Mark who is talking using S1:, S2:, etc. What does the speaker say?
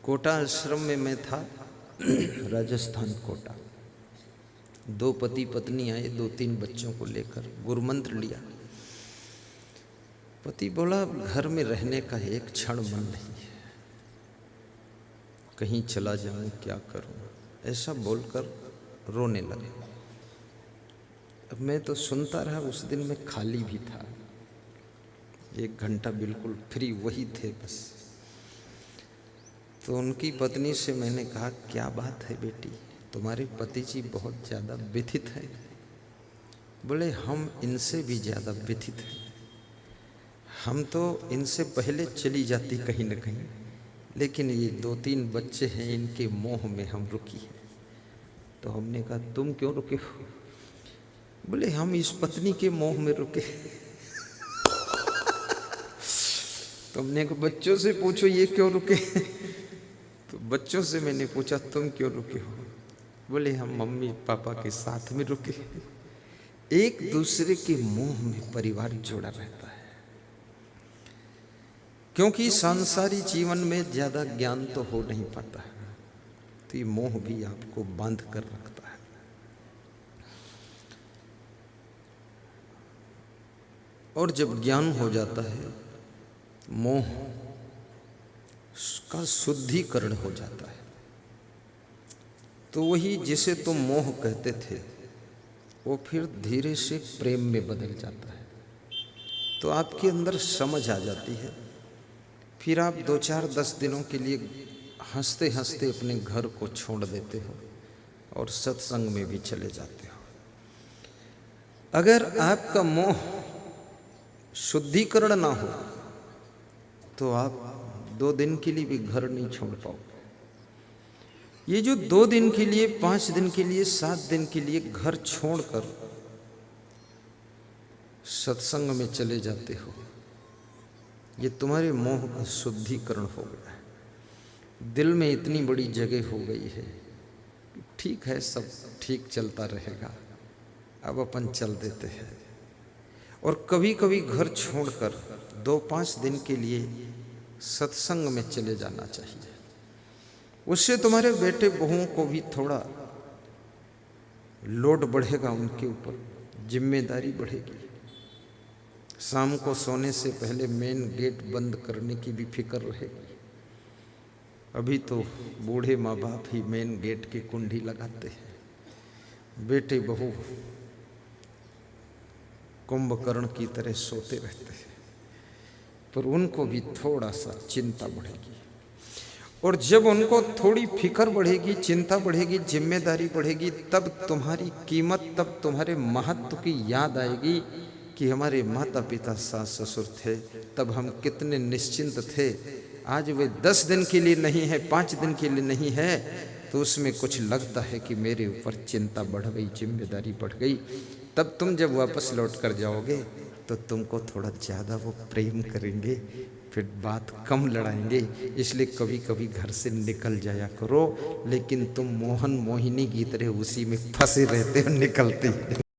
S1: कोटा आश्रम में मैं था, राजस्थान कोटा। 2 पति पत्नी आए 2-3 बच्चों को लेकर, गुरुमंत्र लिया। पति बोला घर में रहने का एक क्षण मन नहीं है, कहीं चला जाऊं, क्या करूं, ऐसा बोलकर रोने लगे। अब मैं तो सुनता रहा। उस दिन मैं खाली भी था, 1 घंटा बिल्कुल फ्री वही थे बस। तो उनकी पत्नी से मैंने कहा, क्या बात है बेटी, तुम्हारे पति जी बहुत ज़्यादा व्यथित हैं। बोले हम इनसे भी ज़्यादा व्यथित हैं, हम तो इनसे पहले चली जाती कहीं न कहीं, लेकिन ये 2-3 बच्चे हैं, इनके मोह में हम रुकी हैं। तो हमने कहा तुम क्यों रुके हो? बोले हम इस पत्नी के मोह में रुके। तुमने कहा बच्चों से पूछो ये क्यों रुके। तो बच्चों से मैंने पूछा तुम क्यों रुके हो? बोले हम मम्मी पापा के साथ में रुके। एक दूसरे के मोह में परिवार जुड़ा रहता है, क्योंकि सांसारी जीवन में ज्यादा ज्ञान तो हो नहीं पाता है, तो ये मोह भी आपको बांध कर रखता है। और जब ज्ञान हो जाता है, मोह का शुद्धिकरण हो जाता है, तो वही जिसे तुम मोह कहते थे वो फिर धीरे से प्रेम में बदल जाता है। तो आपके अंदर समझ आ जाती है, फिर आप 2-4-10 दिनों के लिए हंसते हंसते अपने घर को छोड़ देते हो और सत्संग में भी चले जाते हो। अगर आपका मोह शुद्धिकरण ना हो तो आप 2 दिन के लिए भी घर नहीं छोड़ पाओगे। ये जो 2 दिन के लिए, 5 दिन के लिए, 7 दिन के लिए घर छोड़कर सत्संग में चले जाते हो, ये तुम्हारे मोह का शुद्धिकरण हो गया है। दिल में इतनी बड़ी जगह हो गई है, ठीक है सब ठीक चलता रहेगा, अब अपन चल देते हैं। और कभी कभी घर छोड़कर 2-5 दिन के लिए सत्संग में चले जाना चाहिए। उससे तुम्हारे बेटे बहुओं को भी थोड़ा लोड बढ़ेगा, उनके ऊपर जिम्मेदारी बढ़ेगी। शाम को सोने से पहले मेन गेट बंद करने की भी फिक्र रहेगी। अभी तो बूढ़े माँ बाप ही मेन गेट की कुंडी लगाते हैं, बेटे बहू कुंभकर्ण की तरह सोते रहते हैं, पर उनको भी थोड़ा सा चिंता बढ़ेगी। और जब उनको थोड़ी फिक्र बढ़ेगी, चिंता बढ़ेगी, जिम्मेदारी बढ़ेगी, तब तुम्हारी कीमत, तब तुम्हारे महत्व की याद आएगी कि हमारे माता पिता सास ससुर थे, तब हम कितने निश्चिंत थे। आज वे 10 दिन के लिए नहीं है, 5 दिन के लिए नहीं है, तो उसमें कुछ लगता है कि मेरे ऊपर चिंता बढ़ गई, जिम्मेदारी बढ़ गई। तब तुम जब वापस लौट कर जाओगे तो तुमको थोड़ा ज़्यादा वो प्रेम करेंगे, फिर बात कम लड़ाएंगे। इसलिए कभी कभी घर से निकल जाया करो, लेकिन तुम मोहन मोहिनी की तरह उसी में फंसे रहते हो, निकलते